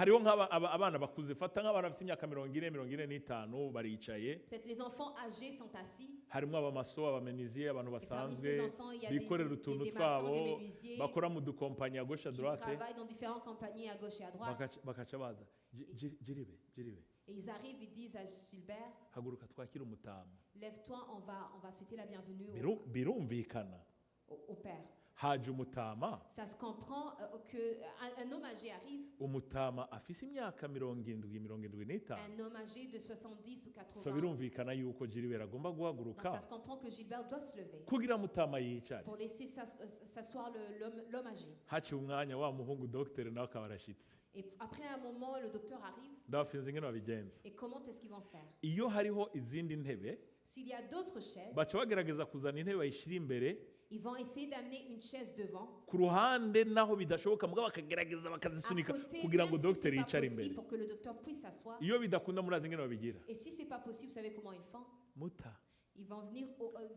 hariho nk'abana bakuze fata nk'abana bafite imyaka 40-45 baricaye. Peut-être les enfants âgés sont assis. Harimo abamaso abamenuzier abantu basanzwe il y a bikorera des utuntu maçons, twabo des menuisiers bakora mu dukompanye à gauche à qui droite travaillent dans différentes compagnies à gauche et à droite. bakaca baza jiribe Et ils arrivent, ils disent à Gilbert, haguruka twakira umutama. lève-toi, on va souhaiter la bienvenue Birumvikana au père. haje umutama Ça se comprend qu'un homme âgé arrive, umutama afise imyaka 70-75 un homme âgé de 70 ou 80 so ans. birumvikana yuko Gilbert agomba Donc guhaguruka ça se comprend que Gilbert doit se lever kugira mutama yicare. pour laisser s'asseoir l'homme âgé. Haciye umwanya wa muhungu docteur nawe akaba arashitse. Et après un moment, le docteur arrive. Ndabafinze ingene babigenza. Et comment est-ce qu'ils vont faire? Iyo hariho izindi ntebe S'il y a d'autres chaises, baca bagerageza kuzana intebe bayishira imbere ils vont essayer d'amener une chaise devant. ku ruhande naho bidashoboka mugabo bakagerageza À bakazisunika côté, kugira ngo même si docteur c'est pas yicare possible, imbere. pour que le docteur puisse s'asseoir. Iyo bidakunda murazi ingene babigira. Et si c'est pas possible, vous savez comment ils font? Muta Ils vont venir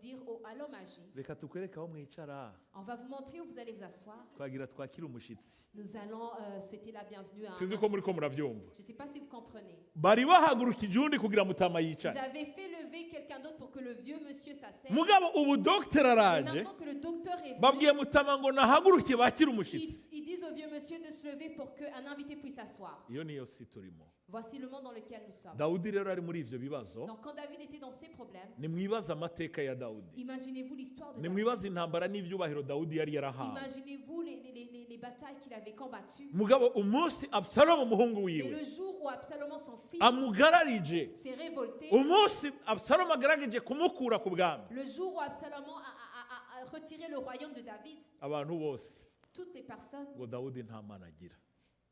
dire à l'homme âgé, reka tukwereke aho mwicara on va vous montrer où vous allez vous asseoir. twagira twakira umushitsi. Nous allons souhaiter la bienvenue à un Sinzi ko muri invité. ko muravyumva. Je ne sais pas si vous comprenez. Bari bahagurukije undi kugira mutama Vous yicare. avez fait lever quelqu'un d'autre pour que le vieux monsieur s'asseye. Mugabo ubu docteur Et araje maintenant que le docteur est babwiye venu, mutama ngo nahaguruke bakira umushitsi. ils disent au vieux monsieur de se lever pour qu'un invité puisse s'asseoir. Iyo niyo si turimo. Voici le monde dans lequel nous sommes. Dawudi rero ari muri ivyo bibazo. Donc quand David était dans ces problèmes, Nimwibaza amateka ya Dawudi. imaginez-vous l'histoire de David. Nimwibaza intambara n'ivyubahiro Dawudi yari yarahawe. Imaginez-vous les batailles qu'il avait combattues. Mugabo umunsi Absalomu umuhungu Et wiwe le jour où Absalom, son fils, amugararije, s'est révolté, umunsi Absalomu agerageje kumukura ku bwami, le jour où Absalom a retiré le royaume de David, abantu bose toutes les personnes ngo Dawudi nta mana agira.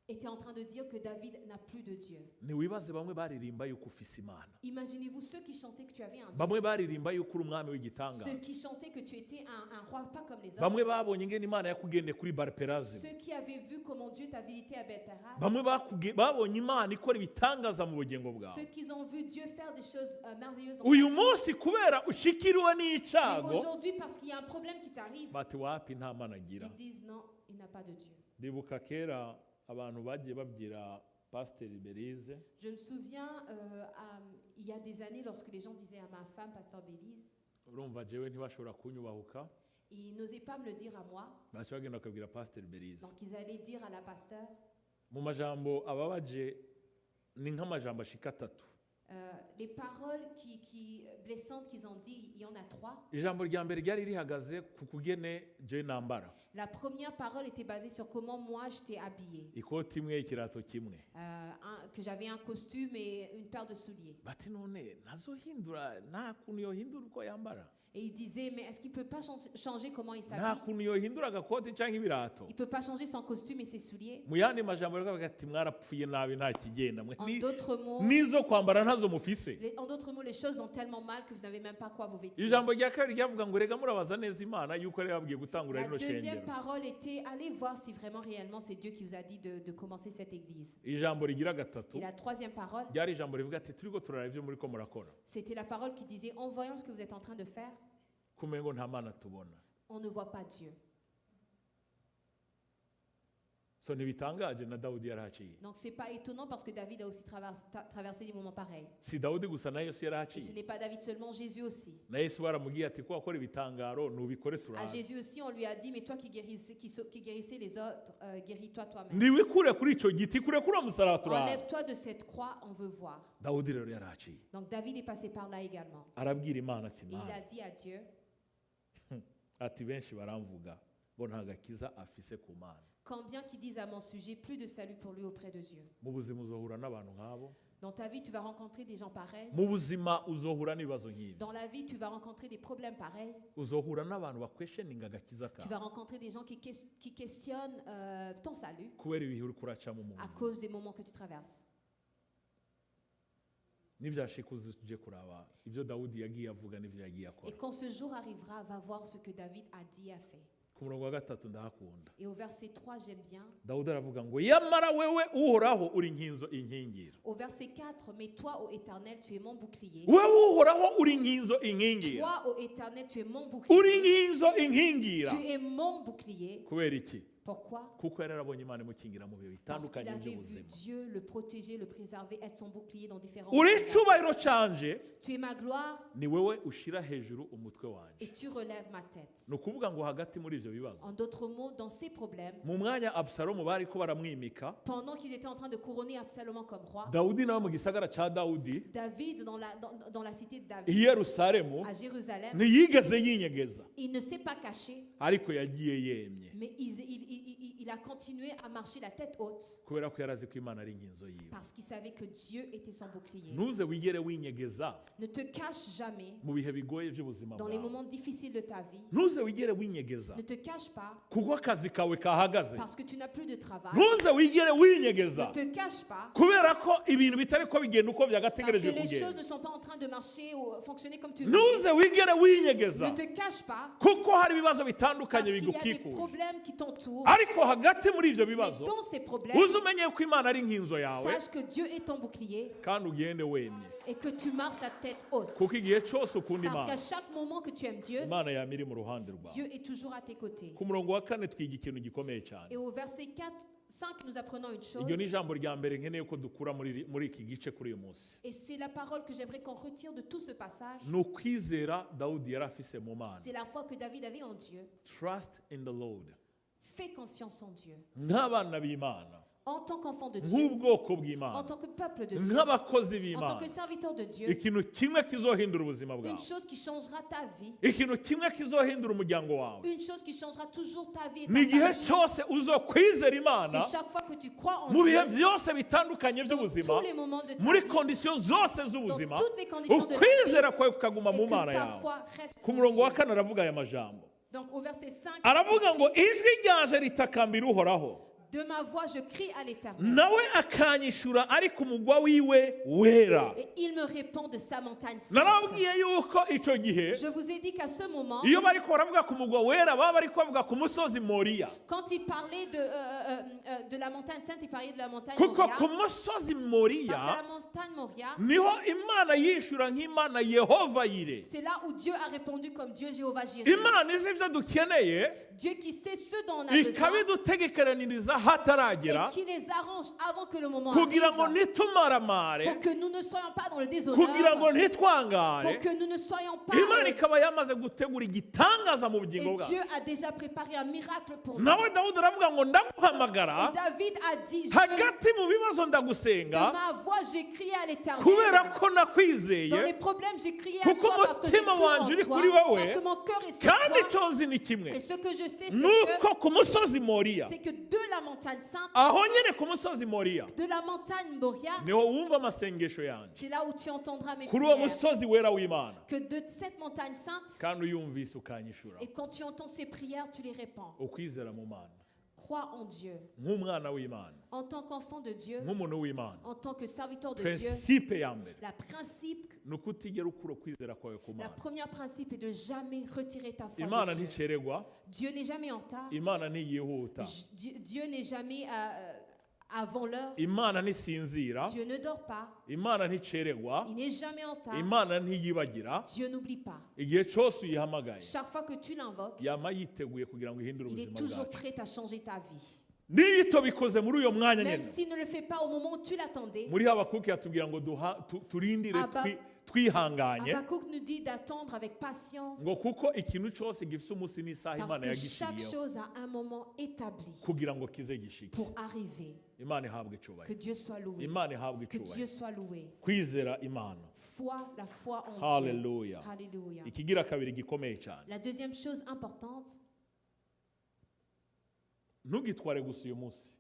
étaient en train de dire que David n'a plus de Dieu. Ntiwibaze bamwe baririmba yuko ufise imana, Imaginez-vous ceux qui chantaient que tu avais un Dieu. bamwe baririmba yuko uri umwami w'igitangaza, Ceux qui chantaient que tu étais un roi pas comme les autres. bamwe babonye ingene imana yakugendeye kuri Barperazimu, Ceux qui avaient vu comment Dieu t'a visité à Bel-Péraz. bamwe babonye imana ikora ibitangaza mu bugingo bwawe. Ceux qui ont vu Dieu faire des choses merveilleuses. Uyu munsi kubera ushikiriwe Mais n'icago aujourd'hui, parce qu'il y a un problème qui t'arrive, bati wapi nta mana agira. ils disent non, il n'a pas de Dieu. Ndibuka kera abantu bagiye babwira Pasiteri Belize Je me souviens, il y a des années, lorsque les gens disaient à ma femme, Pasteur Bélise, urumva jewe ntibashobora kunyubahuka ils n'osaient pas me le dire à moi. baca bagenda bakabwira Pasiteri Belize. Donc ils allaient dire à la pasteur, Mu majambo ababaje ni nk'amajambo ashika atatu. les paroles blessantes qu'ils ont dit, il y en a 3. Ijambo rya mbere ryari rihagaze ku kugene je nambara, La première parole était basée sur comment moi j'étais habillée. ikoti imwe ikirato kimwe. Que j'avais un costume et une paire de souliers. Bati none nazohindura nta kuntu yohindura uko yambara, Et il disait, mais est-ce qu'il ne peut pas changer comment il nta s'habille? kuntu yohindura agakoti cyangwa ibirato. Il ne peut pas changer son costume et ses souliers. Mu yandi majambo rero bagati mwarapfuye nabi nta kigenda mwe En d'autres mots, nizo kwambara ntazo mufise. les choses vont tellement mal que vous n'avez même pas quoi vous vêtir. Ijambo rya kabiri ryavuga ngo rega murabaza neza Imana yuko yari yababwiye gutangura La rino deuxième shengero. parole était, allez voir si vraiment réellement c'est Dieu qui vous a dit de commencer cette église. Ijambo rigira gatatu Et la troisième parole, ryari ijambo rivuga ati turiko turaraba ivyo muri ko murakora, c'était la parole qui disait, en voyant ce que vous êtes en train de faire, kumengo nta mana tubona. on ne voit pas Dieu. So ntibitangaje na Dawudi yarahaciye. Donc c'est pas étonnant parce que David a aussi traversé des moments pareils. Si Dawudi gusa na Yesu Et ce yarahaciye. n'est pas David seulement, Jésus aussi. Na Yesu baramubwiye ati ko wakora ibitangaro nubikore À turabe. Jésus aussi, on lui a dit, mais toi qui guérissais les autres, guéris-toi toi-même. Niwikure kuri ico giti, kure kuri uwo musaraba turabe. Enlève-toi de cette croix, on veut voir. Dawudi rero yarahaciye. Donc David est passé par là également. Arabwira Imana ati Et il a Mana, dit à Dieu, ati benshi baramvuga bo nta gakiza afise ku Mana. combien qui disent à mon sujet, plus de salut pour lui auprès de Dieu. Mu buzima uzohura n'abantu nk'abo. Dans ta vie, tu vas rencontrer des gens pareils. Mu buzima uzohura n'ibibazo nk'ibi. Dans la vie, tu vas rencontrer des problèmes pareils. Uzohura n'abantu bakwesheninga agakiza Tu kawe vas rencontrer des gens qui questionnent ton salut kubera ibihe uriko uracamo mu à buzima. cause des moments que tu traverses. Nivyashika uje kuraba ivyo Dawudi yagiye avuga n'ivyo yagiye akora. Et quand ce jour arrivera, va voir ce que David a dit et a fait. Ku murongo wa gatatu ndahakunda. Et au verset 3, j'aime bien. Dawudi aravuga ngo yamara wewe uhoraho uri nkinzo inkingira. Au verset 4, mais toi, ô Éternel, tu es mon bouclier. Wewe uhoraho uri nkinzo inkingira. Toi, ô Éternel, tu es mon Uri bouclier. nkinzo inkingira. Tu es mon bouclier. Kubera iki? Pourquoi? kuko yari yarabonye Imana imukingira mu bihe Parce qu'il bitandukanye avait vu by'ubuzima. Dieu le protéger, le préserver, être son bouclier dans différents uri moments. icubahiro canje, Tu es ma gloire ni wewe ushira hejuru umutwe wanje. et tu relèves ma tête. Ni ukuvuga ngo hagati muri ivyo bibazo, En d'autres mots, dans ces problèmes, mu mwanya Abusalomu bariko baramwimika, pendant qu'ils étaient en train de couronner Absalom comme roi, Dawudi nawe mu gisagara ca Dawudi David, dans la cité de i David, Yerusalemu, à Jérusalem, ntiyigeze yinyegeza, il ne s'est pas caché, ariko yagiye yemye, mais il a continué à marcher la tête haute kubera ko yarazi ko Imana ari inginzo yiwe. parce qu'il savait que Dieu était son bouclier. Ntuze wigere winyegeza Ne te cache jamais mu bihe bigoye by'ubuzima dans les bwawe. moments difficiles de ta vie. Ntuze wigere winyegeza Ne te cache pas kuko akazi kawe kahagaze. parce que tu n'as plus de travail. Ntuze wigere winyegeza Ne te cache pas kubera ko ibintu bitari ko bigenda uko parce que byagategereje les choses kugenda. ne sont pas en train de marcher ou fonctionner comme tu veux. Ntuze wigere winyegeza Ne te cache pas kuko hari ibibazo parce bitandukanye qu'il y a des bigukikuje, problèmes qui t'entourent. ariko hagati muri ivyo Mais bibazo dans ces problèmes, uze umenye ko Imana ari inkinzo yawe, sache que Dieu est ton bouclier kandi ugende wemye, et que tu marches la tête haute. kuko igihe cyose ukunda Parce qu'à Imana, chaque moment que tu aimes Dieu, Imana yama iri mu ruhande rwawe. Dieu est toujours à tes côtés. Ku murongo wa 4 twiga ikintu gikomeye cyane. Et au verset 4, 5, nous apprenons une chose. Iryo ni ijambo rya mbere nkeneye ko dukura muri iki gice kuri uyu munsi. Et c'est la parole que j'aimerais qu'on retire de tout ce passage. Ni ukwizera Dawudi yari afise mu Mana. C'est la foi que David avait en Dieu. Trust in the Lord. Fais confiance en Dieu. Nk'abana b'Imana, En tant qu'enfant de Dieu, nk'ubwoko en bw'Imana, tant que peuple de Dieu, nk'abakozi en tant b'Imana, que serviteur de Dieu, ikintu kimwe kizohindura ubuzima une bwawe, chose qui changera ta vie, ikintu kimwe kizohindura umuryango wawe, une chose qui changera toujours ta vie et ni ta igihe famille, cyose uzokwizera Imana c'est chaque fois que tu crois en mu bihe Dieu, byose bitandukanye dans by'ubuzima, tous les moments de ta muri vie, kondisiyo zose dans z'ubuzima, toutes les conditions de ta vie, ukwizera kwawe kukaguma mu et Mana que ta yawe. foi reste Ku en murongo wa Dieu. 4 aravuga aya majambo, Donc au verset 5, aravuga ngo ijwi ryanje ritakambira uhoraho, de ma voix je crie à l'Éternel, nawe akanyishura ari ku mugwa wiwe wera. et il me répond de sa montagne sainte. Narababwiye yuko icyo gihe Je vous ai dit qu'à ce moment, iyo bariko baravuga ku mugwa wera baba bariko bavuga ku musozi Moriya, quand il parlait de la montagne sainte, il parlait de la montagne kuko Moria. ku musozi Parce que Moriya la montagne Moria, niho Imana yishura nk'Imana Yehova Yire, c'est là où Dieu a répondu comme Dieu Jéhovah Jireh. Imana izi ibyo dukeneye Dieu qui sait ce dont on a besoin ikabidutegekeraniriza hataragera, et qui les arrange avant que le moment kugira ngo arrive, ntitumaramare, pour que nous ne soyons pas dans le kugira ngo déshonneur, ntitwangare. pour que nous ne soyons pas... Imana ikaba yamaze gutegura igitangaza mu Et bugingo bwacu. Dieu a déjà préparé un miracle pour nous. Nawe Dawudi aravuga ngo ndaguhamagara Et David a dit, hagati mu bibazo de ndagusenga ma voix j'ai crié à l'Éternel. kubera ko Dans nakwizeye, les problèmes, j'ai crié à kuko toi parce que j'ai umutima cru en wanje uri toi, kuri wowe, parce que mon cœur est sur kandi toi. icyo nzi ni kimwe, Et ce que je sais, nuko ku musozi Moriya, c'est que de la montagne sainte, aho nyine ku musozi Moriya de la montagne Moria, niho wumva amasengesho yanjye, c'est là où tu entendras mes kuri uwo prières. musozi wera w'Imana, Que de cette montagne sainte, kandi uyumvise ukanyishura. et quand tu entends ces prières, tu les répands. Ukwizera mu Mana, Crois en Dieu. nk'umwana w'Imana, En tant qu'enfant de Dieu, nk'umuntu w'Imana, en tant que serviteur de Dieu, prinsipe ya mbere la principe, ni uko utigera ukura ukwizera kwawe ku la Mana. première principe est de jamais retirer ta foi Imana de Dieu. nticererwa, Dieu n'est jamais en retard. Imana ntiyihuta, Dieu n'est jamais avant l'heure. Imana ntisinzira, Dieu ne dort pas. Imana nticererwa, Il n'est jamais en retard. Imana ntiyibagira. Dieu n'oublie pas. Igihe cyose uyihamagaye Chaque fois que tu l'invoques, yama yiteguye kugira ngo ihindure il est ubuzima toujours bwacu. prêt à changer ta vie. Niyo itobikoze muri uyo mwanya Même nyine, s'il ne le fait pas au moment où tu l'attendais. muri Habakuki yatubwira ngo turindire twihanganye, Habakkuk nous dit d'attendre avec patience. ngo kuko ikintu cyose gifite umunsi n'isaha Parce Imana que chaque yagishiriyeho chose a un moment établi kugira ngo kize gishike. pour arriver. Imana ihabwe Que icyubahiro, Dieu soit loué. Imana ihabwe Que Dieu icyubahiro. soit loué. Kwizera Imana, La foi en Dieu. haleluya. Alléluia. Ikigira kabiri gikomeye cyane, La deuxième chose importante, ntugitware gusa uyu munsi,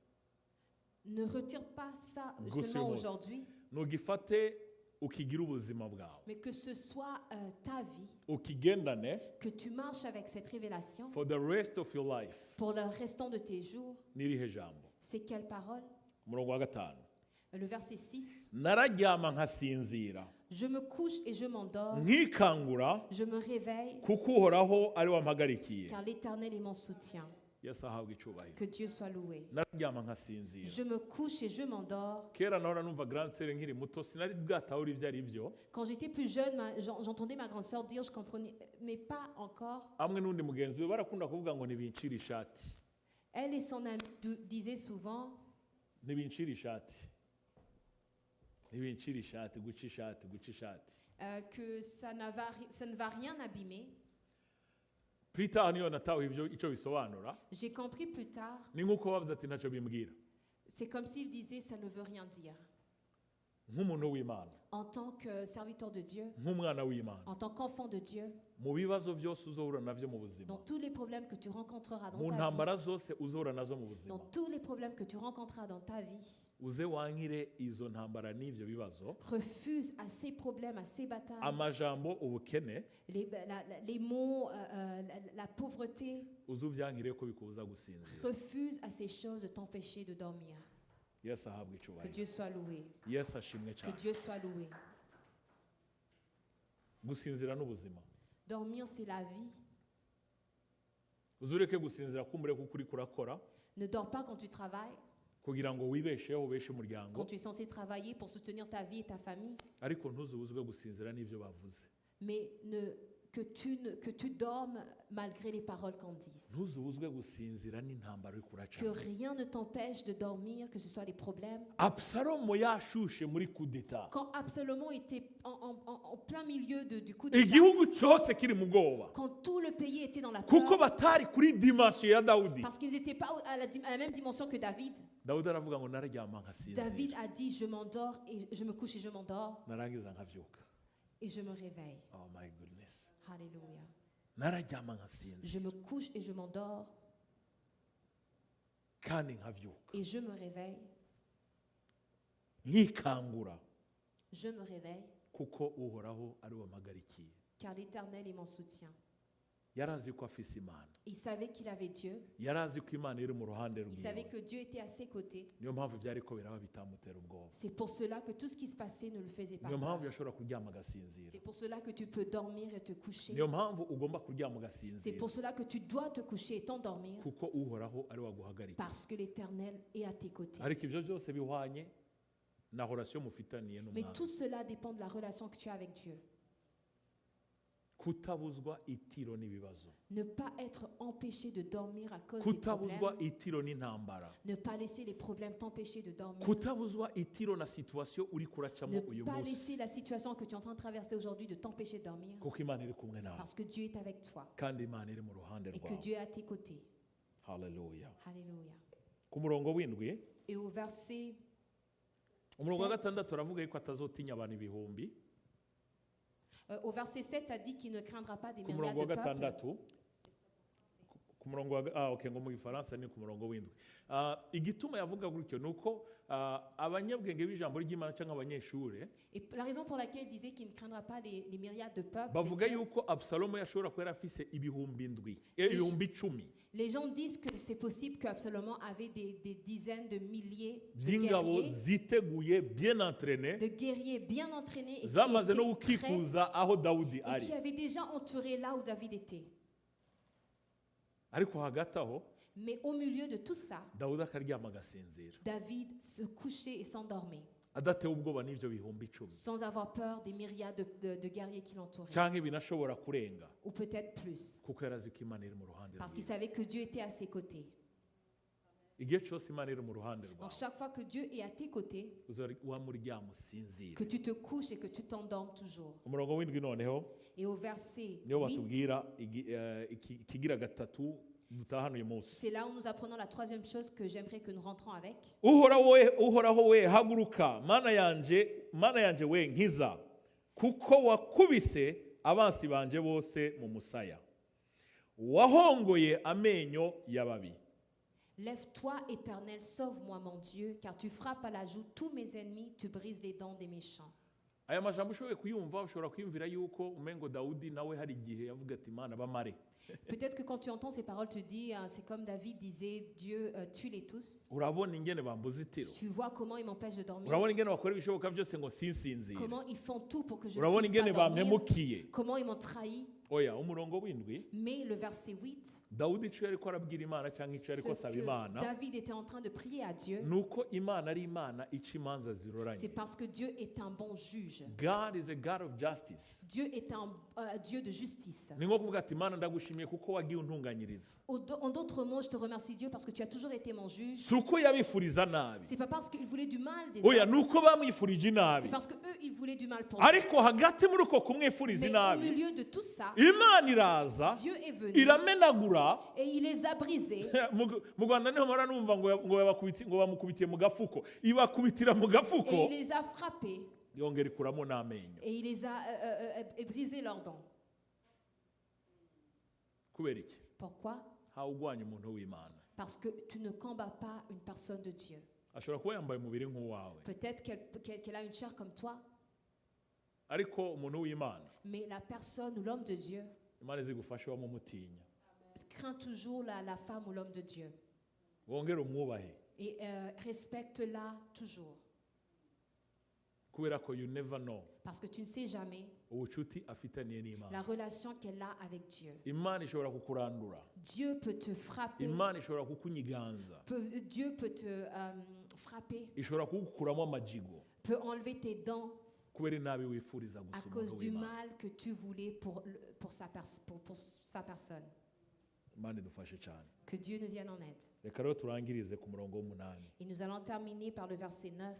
ne retire pas ça Gusa seulement uyu munsi. aujourd'hui, ntugifate ukigire ubuzima bwawe, mais que ce soit ta vie, ukigendane que tu marches avec cette révélation for the rest of your life. pour le restant de tes jours. N'irihe jambo, C'est quelle parole? umurongo wa 5, Le verset 6. nararyama nkasinzira, Je me couche et je m'endors. nkikangura Je me réveille kuko uhoraho ari wampagarikiye. car l'Éternel est mon soutien. Yesu ahabwe icyubahiro. Que Dieu soit loué. Nararyama nkasinzira. Je me couche et je m'endors. Kera nahora numva grand sœur nkiri muto sinari bwatahura ibyo ari byo, Quand j'étais plus jeune, j'entendais ma grande sœur dire, je comprenais, mais pas encore. hamwe n'undi mugenzi we barakunda kuvuga ngo ntibincire ishati. Elle et son amie disaient souvent, ntibincira ishati ntibincira ishati guca ishati guca ishati que ça ne va rien abîmer. plus tard niyo natawe icyo bisobanura J'ai compris plus tard, ni nk'uko bavuze ati ntacyo bimbwira c'est comme s'il disait ça ne veut rien dire. nk'umuntu w'Imana En tant que serviteur de Dieu, nk'umwana w'Imana en tant qu'enfant de Dieu, mu bibazo byose uzohura navyo mu buzima dans tous les problèmes que tu rencontreras dans mu ta vie, ntambara zose uzohura nazo mu buzima dans tous les problèmes que tu rencontreras dans ta vie, uze wankire izo ntambara n'ivyo bibazo refuse à ces problèmes, à ces batailles, amajambo ubukene les mots, la pauvreté, uze uvyankire ko bikubuza gusinzira refuse à ces choses de t'empêcher de dormir. yesu ahabwa Que icubahiro Dieu soit loué. yesu ashimwe Que cyane Dieu soit loué. gusinzira n'ubuzima Dormir, c'est la vie. uze ureke gusinzira kumbure kuko uri kurakora Ne dors pas quand tu travailles, kugira ngo wibesheho ubeshe quand umuryango tu es censé travailler pour soutenir ta vie et ta famille, ariko ntuzubuzwe gusinzira n'ivyo bavuze mais que tu dormes malgré les paroles qu'on dit. ntuzubuzwe gusinzira n'intambara uri Que kuracamo rien ne t'empêche de dormir, que ce soit les problèmes. abusalomu yashushe muri kudeta Quand Absalom était en plein milieu du coup d'État, igihugu cyose kiri mu bwoba quand tout le pays était dans la kuko peur, batari kuri dimansiyo ya dawudi parce qu'ils n'étaient pas à la même dimension que David, dawudi aravuga ngo nararyama David nkasinzira a dit, je m'endors et je me couche et je m'endors narangiza nkavyuka et je me réveille. oh my goodness Alléluia. nararyama nkasinzira Je me couche et je m'endors kandi nkavyuka et je me réveille. nkikangura Je me réveille kuko uhoraho ari we mpagarikiye car l'Éternel est mon soutien. yari azi ko afise imana Il savait qu'il avait Dieu. yari azi ko imana iri mu ruhande Il savait rwiwe que Dieu était à ses côtés. niyo mpamvu byari ko biraba bitamutera ubwoba C'est pour cela que tout ce qui se passait ne le faisait pas niyo mpamvu peur. yashobora kuryama agasinzira C'est pour cela que tu peux dormir et te coucher. niyo mpamvu ugomba kuryama C'est ugasinzira pour cela que tu dois te coucher et t'endormir kuko uhoraho ari we waguhagarikiye parce que l'Éternel est à tes côtés. ariko ibyo byose bihwanye na horasiyo mufitaniye Mais n'umwami tout cela dépend de la relation que tu as avec Dieu. kutabuzwa itiro n'ibibazo Ne pas être empêché de dormir à cause des kutabuzwa problèmes. itiro n'intambara Ne pas laisser les problèmes t'empêcher de dormir. kutabuzwa itiro na situwasiyo uri kuracamo Ne uyu pas munsi laisser la situation que tu es en train de traverser aujourd'hui de t'empêcher de dormir. kuko imana iri kumwe nawe Parce que Dieu est avec toi kandi imana iri mu ruhande et que rwawe Dieu est à tes côtés. haleluya Alléluia. ku murongo w'indwi Et au verset, umurongo wa 7. gatandatu aravuga yuko atazotinya abantu ibihumbi Au verset 7, ça dit qu'il ne craindra pas des ku myriades murongo wa de peuples. gatandatu ku murongo wa okay, ngo mu gifaransa ni ku murongo w'indwi igituma yavuga gutyo ni uko abanyabwenge b'ijambo ry'imana cyangwa abanyeshuri Et la raison pour laquelle il disait qu'il ne craindra pas les myriades de peuples, bavuga c'est que yuko abusalomu yashobora kuba yari afise ibihumbi indwi ibihumbi icumi les gens disent que c'est possible qu'Absalom avait des dizaines de milliers by'ingabo ziteguye bien entraîné de guerriers bien entraînés et qui zamaze no étaient prêts gukikuza aho dawudi et ari qui avaient déjà entouré là où David était. ariko hagati aho Mais au milieu de tout ça, dawudi akaryama agasinzira David se couchait et s'endormait adatewe ubwoba n'ibyo bihumbi icumi sans avoir peur des myriades de guerriers qui l'entouraient. cyangwa binashobora kurenga Ou peut-être plus. kuko yari azi ko imana iri mu ruhande Parce qu'il rwiwe savait que Dieu était à ses côtés. igihe cyose imana iri mu ruhande Donc rwawe chaque fois que Dieu est à tes côtés, wamuryama usinzira que tu te couches et que tu t'endormes toujours. umurongo w'indwi noneho Et au verset niyo 8, batubwira ikigira gatatu dutahana uyu munsi c'est là où nous apprenons la troisième chose que j'aimerais que nous rentrons avec. uhoraho we haguruka mana yanje we nkiza kuko wakubise abansi banje bose mu musaya wahongoye amenyo y'ababi. Lève-toi, Éternel, sauve-moi, mon Dieu, car tu frappes à la joue tous mes ennemis, tu brises les dents des méchants. aya majambo ushoboye kuyumva ushobora kwiyumvira yuko umengo dawudi nawe hari igihe yavuga ati imana bamare Peut-être que quand tu entends ces paroles, tu dis, c'est comme David disait, Dieu tue-les tous. urabona ingene bambuza itiro Tu vois comment ils m'empêchent de dormir. urabona ingene bakora ibishoboka byose ngo sinsinzire Comment ils font tout pour que je ne urabona puisse pas ingene dormir. bampemukiye Comment ils m'ont trahi. oya umurongo w'indwi Mais le verset 8, Dawudi icyo yariko arabwira Imana cyangwa icyo yariko ce asaba que Imana David était en train de prier à Dieu, nuko Imana ari Imana ica imanza c'est ziroranye. parce que Dieu est un bon juge. God is a God of justice. Dieu est un Dieu de justice. Ni nko kuvuga ati Imana ndagushimiye kuko wagiye untunganyiriza. En d'autres mots, je te remercie Dieu parce que tu as toujours été mon juge. Si uko yabifuriza nabi, C'est pas parce qu'ils voulaient du mal des oya hommes, nuko bamwifurije c'est inabi, parce que eux ils voulaient du mal pour nous. ariko hagati muri uko kumwifuriza Mais au inabi milieu de tout ça, Imana iraza Dieu est venu iramenagura. et il les a brisés. Mu Rwanda niho mpora numva ngo bamukubitiye mu gafuko, ibakubitira mu Et gafuko il les a frappés yongera ikuramo n'amenyo. et il les a brisé leurs dents. Kubera iki? Pourquoi? Ntawugwanya umuntu w'Imana. Parce que tu ne combats pas une personne de Dieu. Ashobora kuba yambaye umubiri nk'uwawe, Peut-être qu'elle a une chair comme toi, ariko umuntu w'Imana mais la personne ou l'homme de Dieu Imana izigufashe wamumutinya, craint toujours la femme ou l'homme de Dieu wongere umwubahe, et respecte-la toujours. kubera ko you never know Parce que tu ne sais jamais ubucuti afitaniye la n'Imana. relation qu'elle a avec Dieu. Imana ishobora kukurandura, Dieu peut te frapper, Imana ishobora kukunyiganza, Dieu peut te frapper, ishobora kugukuramo amajigo peut enlever tes dents kubera inabi wifuriza à gusa cause umuntu du w'Imana. mal que tu voulais pour sa personne. Imana idufashe cyane. Que Dieu nous vienne en aide. Reka rero turangirize ku murongo w'umunani, Et nous allons terminer par le verset 9,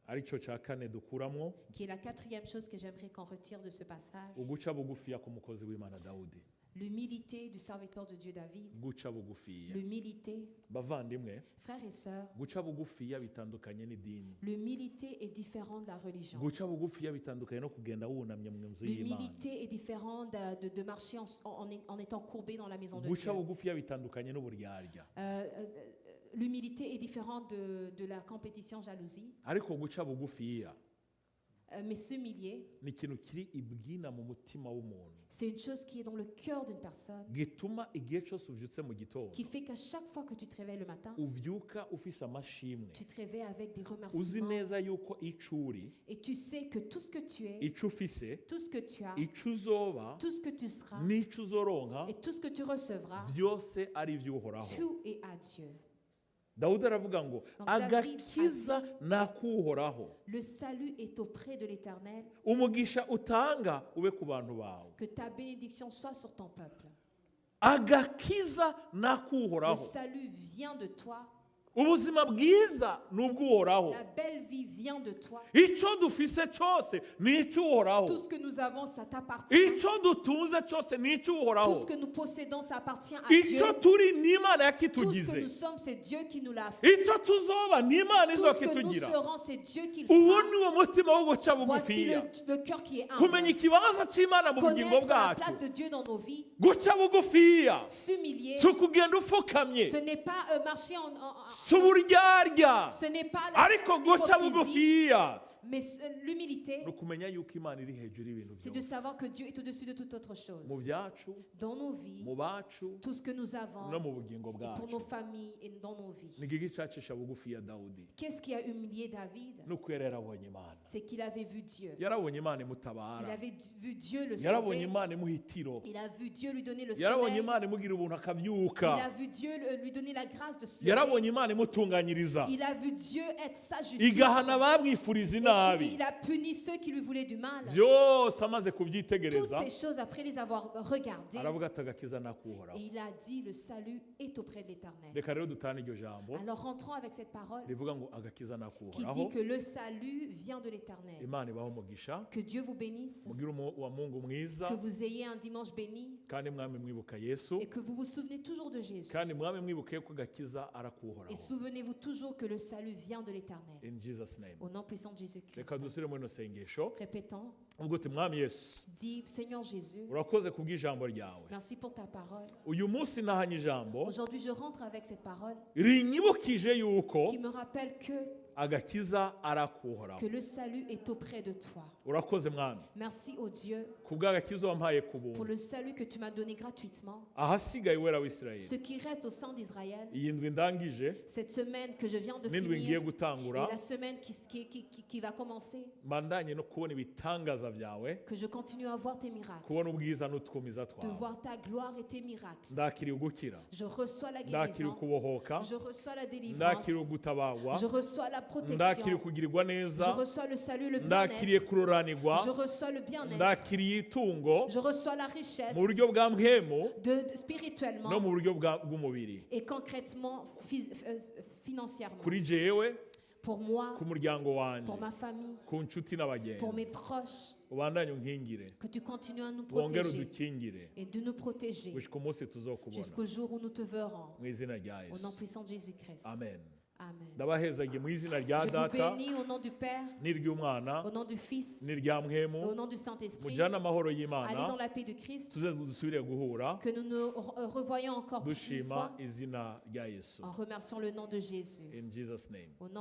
aricyo cya kane dukuramo, qui est la quatrième chose que j'aimerais qu'on retire de ce passage. uguca bugufiya ku mukozi w'Imana Dawudi. L'humilité du serviteur de Dieu David. Guca bugufiya, L'humilité, bavandimwe, frères et sœurs, guca bugufiya bitandukanye n'idini. l'humilité est différente de la religion. Guca bugufiya bitandukanye no kugenda wunamye mu nzu y'Imana. L'humilité est différente de marcher en étant courbé dans la maison de Guca Dieu. bugufiya bitandukanye n'uburyarya. L'humilité est différente de la compétition jalousie. Ariko guca bugufiya Mais s'humilier, ni ikintu kiri ibwina mu mutima w'umuntu, c'est une chose qui est dans le cœur d'une personne, gituma igihe cyose uvyutse mu gitondo qui fait qu'à chaque fois que tu te réveilles le matin, uvyuka ufise amashimwe, tu te réveilles avec des uzi remerciements neza yuko ico uri, et tu sais que tout ce que tu es, ico ufise, tout ce que tu as, ico uzoba, tout ce que tu seras n'ico uzoronka, et tout ce que tu recevras, byose ari ivy'uhoraho. tout est à Dieu. Dawudi aravuga ngo Donc David agakiza a dit, nakuhoraho, le salut est auprès de l'Éternel, umugisha utanga ube ku bantu bawe, que ta bénédiction soit sur ton peuple. agakiza Le nakuhoraho, salut vient de toi, ubuzima bwiza ni ubw'uhoraho, la belle vie vient de toi. icyo dufise cyose ni icy'uhoraho, Tout ce que nous avons, ça t'appartient. icyo dutunze cyose ni Tout icy'uhoraho, ce que nous possédons, ça appartient à Dieu. icyo turi ni Imana Tout ce que yakitugize, nous sommes, c'est Dieu qui nous l'a fait. icyo tuzoba ni Imana Tout ce que nous izokitugira. serons, c'est Dieu qui le Uwo fera. ni wo mutima wo guca Voici bugufiya, le cœur qui est kumenya humble. ikibanza cy'Imana mu bugingo Connaître la bwacu. place de Dieu dans nos vies, Guca bugufiya s'humilier. si ukugenda ufukamye, Ce n'est pas marcher si uburyarya, ce n'est pas ariko guca l'hypocrisie, bugufiya mais l'humilité, ni ukumenya yuko Imana iri hejuru y'ibintu c'est de byose, savoir que Dieu est au-dessus de toute autre chose. mu byacu, Dans nos vies, mu bacu, tout ce que nous avons, no mu bugingo et pour bwacu. nos familles et dans nos vies. Ni iki cyacisha bugufi ya Dawudi? Qu'est-ce qui a humilié David? Nuko yari yarabonye Imana, C'est qu'il avait vu Dieu. yarabonye Imana Il imutabara, avait vu Dieu le yarabonye sauver. Imana imuha itiro, Il a vu Dieu lui donner le yarabonye sommeil. Imana imugira ubuntu Il akabyuka, a vu Dieu lui donner la grâce de se yarabonye lever. Imana imutunganyiriza, Il a vu Dieu être sa justice. igahana abamwifuriza Et inabi. il a puni ceux qui lui voulaient du mal. Byose amaze Toutes kubyitegereza ces choses, après les avoir regardées, aravuga ati agakiza nakuhoraho. et il a dit, le salut est auprès de l'Éternel. Reka rero dutane iryo jambo Alors rentrons avec cette parole rivuga ngo agakiza qui nakuhoraho. dit que le salut vient de l'Éternel. Imana ibaho umugisha, Que Dieu vous bénisse, mugire wa Mungu mwiza, que vous ayez un dimanche béni kandi mwami mwibuka Yesu, et que vous vous souvenez toujours de Jésus. kandi mwami mwibuke ko agakiza Et arakuhoraho. souvenez-vous toujours que le salut vient de l'Éternel. In Jesus name. Au nom puissant de Jésus-Christ. Reka dusubire muri no sengesho Répétons, uvuga uti mwami Yesu, dis Seigneur Jésus, urakoze kubw'ijambo ryawe. merci pour ta parole. Uyu munsi nahanye ijambo Aujourd'hui, je rentre avec cette parole rinyibukije yuko qui me rappelle que agakiza arakuhoraho. que le salut est auprès de toi. Urakoze mwami Merci, ô Dieu, kubw'agakiza wampaye ku pour buntu. le salut que tu m'as donné gratuitement. Ahasigaye wera w'Isirayeli, Ce qui reste au sein d'Israël, iyi ndwi ndangije cette semaine que je viens de n'indwi ngiye finir, et gutangura, la semaine qui va commencer, mbandanye no kubona ibitangaza byawe, que je continue à voir tes miracles, kubona ubwiza n'utwumiza de twawe. voir ta gloire et tes miracles. Ndakiriye ugukira, Je reçois la ndakiriye guérison, ukubohoka, je reçois la délivrance, ndakiriye ugutabagwa, je reçois la ndakiriye protection, kugirirwa je neza, reçois le salut, le ndakiriye bien-être, kuroranirwa, je reçois le bien-être, ndakiriye itungo je reçois la richesse mu buryo bwa mpwemu spirituellement no mu buryo bw'umubiri. et concrètement, financièrement. Kuri jewe, Pour moi, ku muryango wanjye, pour ma famille, ku nshuti pour n'abagenzi, mes proches, ubandanye unkingire, que tu continues à nous wongere protéger udukingire et de nous protéger gushika umunsi tuzokubona jusqu'au jour où nous te verrons. mu izina rya Au nom Yesu. puissant de Jésus-Christ. Amen. Amen. Ndabahezagiye mu izina rya Je vous Data bénis au nom du Père, n'iry'Umwana au nom du Fils n'irya et Mpwemu, au nom du Saint-Esprit. mujyane amahoro Allez y'Imana, dans la paix de Christ, tuze dusubire guhura que nous nous revoyons encore une dushima fois izina rya Yesu. en remerciant le nom de Jésus. In Jesus name. Au nom